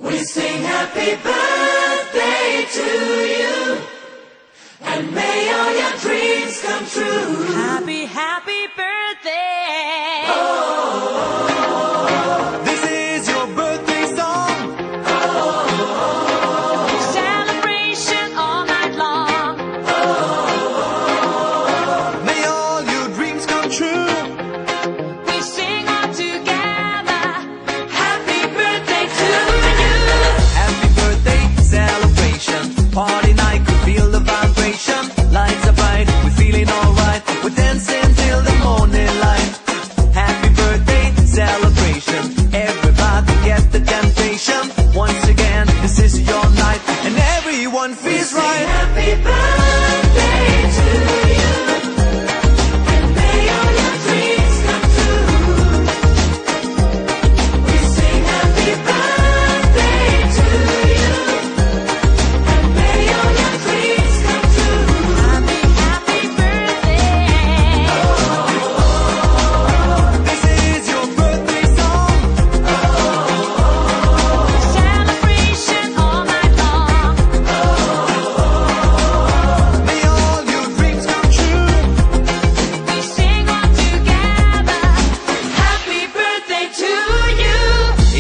We sing happy birthday to you, and may all your dreams come true. Happy, happy birthday. This is your birthday song. Celebration all night long. May all your dreams come true. We sing all together. Happy birthday to you. Happy birthday celebration. Party night, could feel the vibration. Lights are bright, we're feeling alright. We're dancing till the morning light. Happy birthday celebration. Everybody get the temptation. Once again, this is your night, and everyone feels right. Happy birthday to you, and may all your dreams come true. We sing happy birthday to you, and may all your dreams come true. Happy, happy birthday. This is your birthday song. Celebration all night long. May all your dreams come true. We sing all together. Happy birthday to you.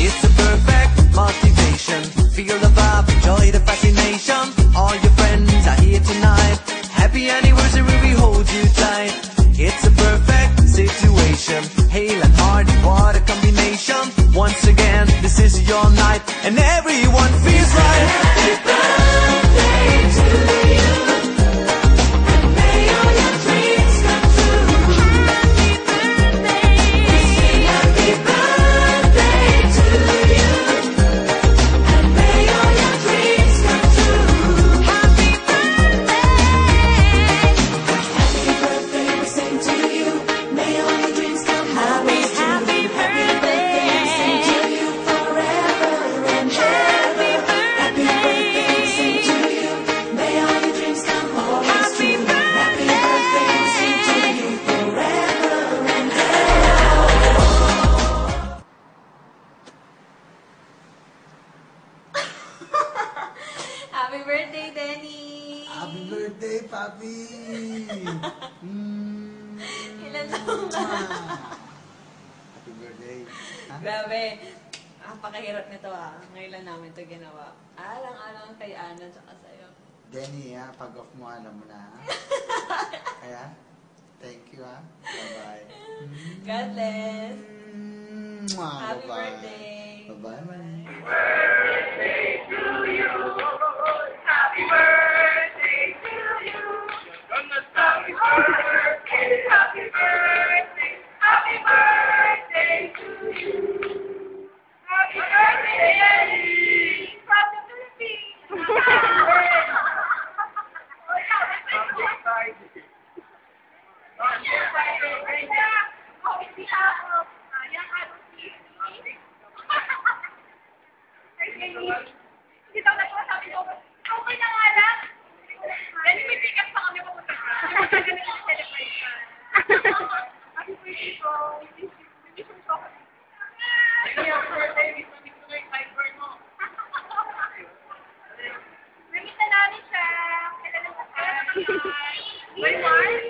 It's a perfect motivation. Feel the vibe, enjoy the fascination. All your friends are here tonight. Happy anniversary, we hold you tight. It's a perfect situation. Hale and hard, what a combination. Once again, this is your night, and everyone feels right. Happy birthday to you, and may all your dreams come true. Happy birthday. Happy birthday to you, and may all your dreams come true. Happy birthday. Happy birthday, we sing to you. May all your dreams come Happy, true. happy birthday. We sing to you forever and Happy ever. Happy birthday, we sing to you. May all your dreams come always Happy true. Happy birthday, we sing to you forever and ever. Happy birthday, Denny! Happy birthday, Papi! Ilan taon ka? Happy birthday. Ha? Grabe. Napakahirap nito Ngayon lang namin ito ginawa. Alang-alang kay Ana tsaka sa'yo. Denny, ha? Pag off mo, alam mo na, ha? Kaya, thank you, ha? Bye-bye. God bless! Mwah, Happy bye-bye. birthday! Bye-bye. Hindi daw nagsasabi ko, okay na nga lang. Dahil may pick up pa kami pupunta ka. Ganun yung celebration. Happy birthday ko. Hindi ko ako. Happy birthday. Hindi ko yung fiber mo. Namita namin siya. Kailan sa kanya. May Mars?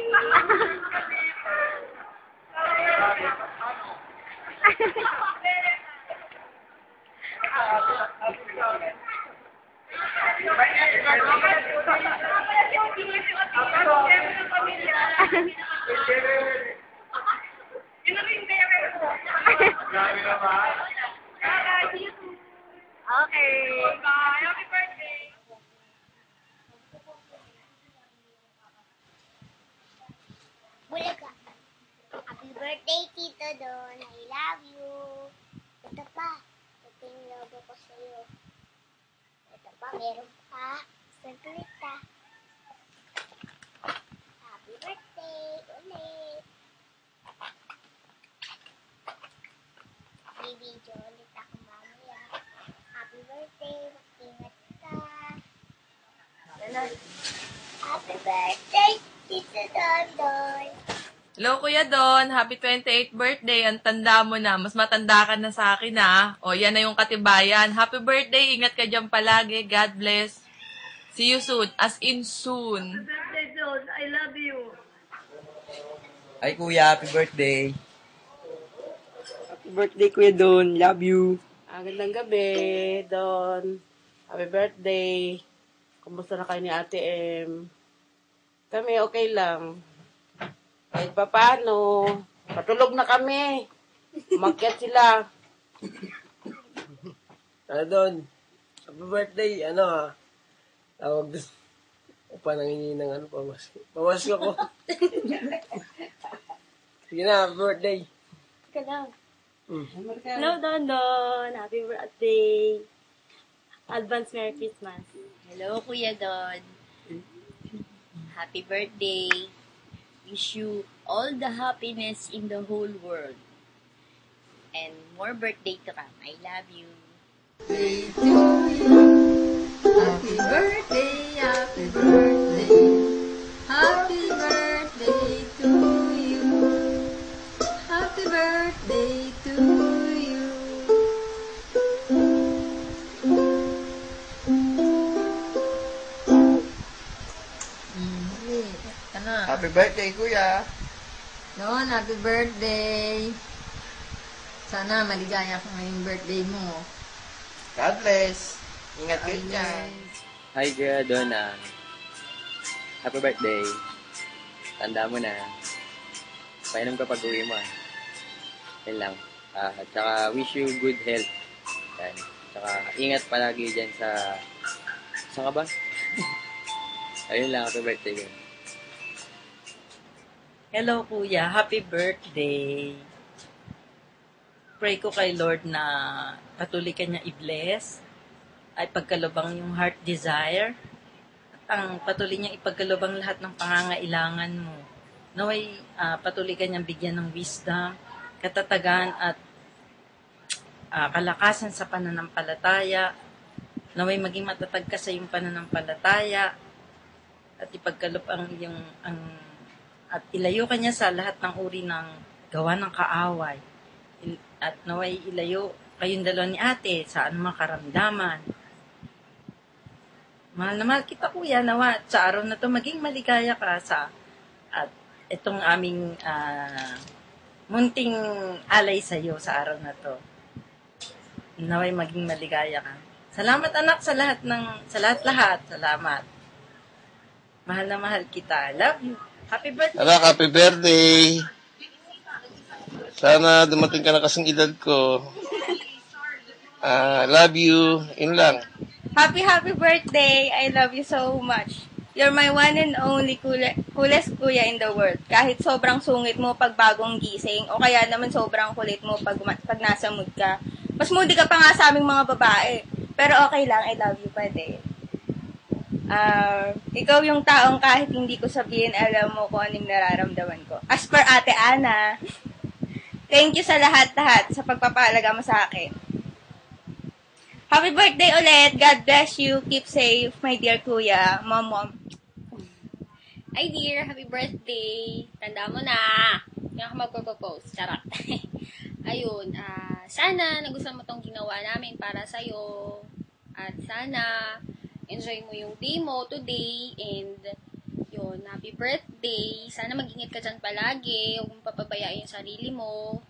Okay. Bye. Happy birthday. Bulaga. Happy birthday, Tito Don. I love you. Ito pa. Ito yung logo ko sa'yo. Ito pa, meron pa. Saglit Happy birthday ulit. Bibidyo ulit ako mamaya. Happy birthday. Mag-ingat ka. Happy birthday, Tito Don Don. Hello, Kuya Don. Happy 28th birthday. Ang tanda mo na. Mas matanda ka na sa akin, ha? O, yan na yung katibayan. Happy birthday. Ingat ka dyan palagi. God bless. See you soon. As in soon. Birthday, Don. I love you. Ay, kuya, happy birthday. Happy birthday, Kuya Don. Love you. Gandang gabi, Don. Happy birthday. Kumusta na kayo ni Ate M? Kami okay lang. Kahit pa paano, patulog na kami. Umakyat sila. Doon, happy birthday, tawag doon. Pa nangingi ng pamasko. Pamasko ko. Sige na, happy birthday. Ka lang. Hello, Don Don. Happy birthday. Advance Merry Christmas. Hello, Kuya Don. Happy birthday. Wish you all the happiness in the whole world. And more birthday to come. I love you. Happy birthday, happy birthday. Happy birthday to you. Happy birthday to you. Happy birthday, Kuya. Don, happy birthday. Sana maligaya ka ngayong birthday mo. God bless. Ingat kayo dyan. Hi, Kuya Don. Happy birthday. Tanda mo na. Painom ka pag uwi mo. Yan lang. At saka wish you good health. Yan. Tsaka ingat palagi dyan sa... Saan ka ba? Ayun lang, happy birthday ko. Hello, Kuya. Happy birthday. Pray ko kay Lord na patuloy ka niya i-bless, ay pagkalubang yung heart desire, at ang patuloy niya ipagkalubang lahat ng pangangailangan mo. Naway patuloy ka niyang bigyan ng wisdom, katatagan at kalakasan sa pananampalataya. Naway maging matatag ka sa iyong pananampalataya at ipagkalubang yung at ilayo ka niya sa lahat ng uri ng gawa ng kaaway. At naway ilayo kayong dalawa ni ate sa anumang karamdaman. Mahal na mahal kita, Kuya. Nawa sa araw na to maging maligaya ka sa at itong aming munting alay sa iyo sa araw na to. Naway maging maligaya ka. Salamat, anak, sa lahat. Salamat. Mahal na mahal kita. Love you. Happy birthday. Anak, happy birthday. Sana dumating ka na kasing edad ko. Love you. Yun lang. Happy birthday. I love you so much. You're my one and only coolest kuya in the world. Kahit sobrang sungit mo pag bagong gising o kaya naman sobrang kulit mo pag nasa mood ka. Mas moody ka pa nga sa aming mga babae. Pero okay lang. I love you pa din. Ikaw yung taong kahit hindi ko sabihin, alam mo kung anong nararamdaman ko. As per Ate Ana, thank you sa lahat-lahat sa pagpapahalaga mo sa akin. Happy birthday ulit. God bless you. Keep safe, my dear kuya. Mom. Hi dear, happy birthday. Tanda mo na. Hindi ako magpo-propose. Charot. Ayun, sana nagustuhan mo tong ginawa namin para sa'yo. At sana enjoy mo yung day mo today. And yun, happy birthday. Sana mag-ingat ka dyan palagi. Huwag mong papabayaan yung sarili mo.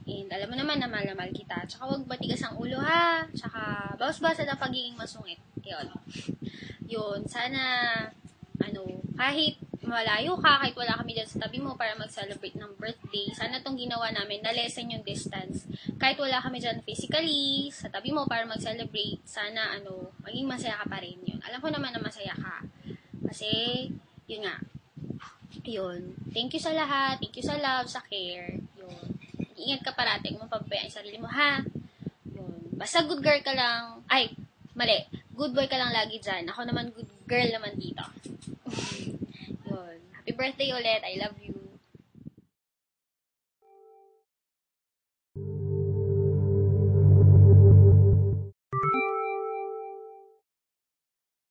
And alam mo naman na mahal kita. Tsaka huwag matigas ang ulo, ha. Tsaka bawas-basa ng pagiging masungit. Yun, sana kahit malayo ka, kahit wala kami dyan sa tabi mo para mag-celebrate ng birthday, sana tong ginawa namin na lessen yung distance. Kahit wala kami dyan physically sa tabi mo para mag-celebrate, sana maging masaya ka pa rin yun. Alam ko naman na masaya ka. Kasi, yun nga. Yun. Thank you sa lahat. Thank you sa love, sa care. Yun. Ingat ka parati. Huwag mong pababayaan yung sarili mo, ha? Yun. Basta good girl ka lang. Ay, mali. Good boy ka lang lagi dyan. Ako naman good girl naman dito. Yun. Happy birthday ulit. I love you.